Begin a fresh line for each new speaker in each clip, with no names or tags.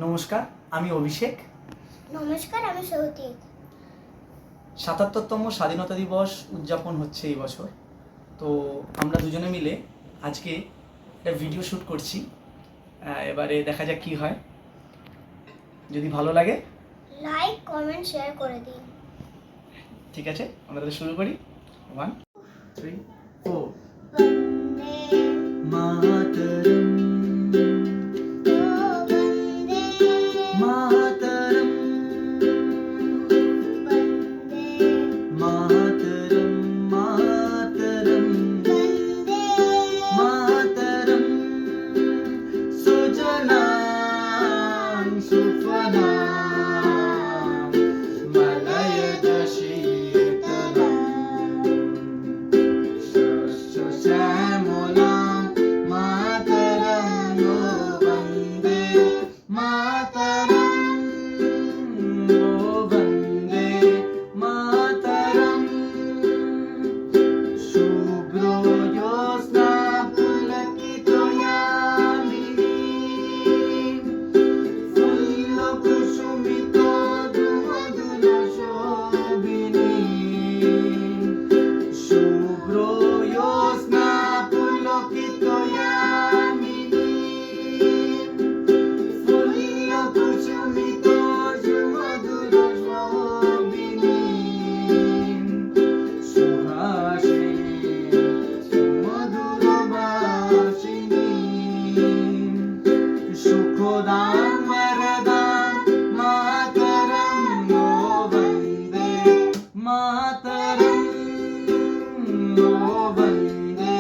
নমস্কার, আমি অভিষেক।
নমস্কার, আমি সৌতি।
৭৭তম স্বাধীনতা দিবস উদযাপন হচ্ছে এই বছর। তো আমরা দুজনে মিলে আজকে একটা ভিডিও শ্যুট করছি। এবারে দেখা যাক কী হয়। যদি ভালো লাগে
লাইক, কমেন্ট, শেয়ার করে দিন।
ঠিক আছে, আমরা তাহলে শুরু করি। 1 3 4
বন্দে
মাতরম
ও বন্দে
মাতরম
বন্দে
মাতরম মাতরম
বন্দে
মাতরম সুজলাং সুফলাং মলয়জ শীতলাং শস্য শ্যামলাং মাতরম ও বন্দে মাতরম ও বন্দে মাতরম শুভ্র জ্যোৎস্না পুলকিত ইয়ামিনী ফুল্ল কুসুমিত মধুর শোভিনী শুভ্র জ্যোৎস্না পুলকিত ইয়ামিনী ফুল্ল কুসুমিত মধুর শোভিনী সুহাসিনী সুমধুর বাসিনী সুখদাং वरदां मातरं नो वन्दे मातरं नो वन्दे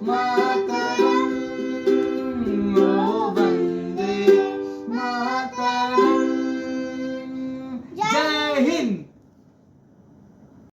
मातरं नो वन्दे मातरं। जय हिंद।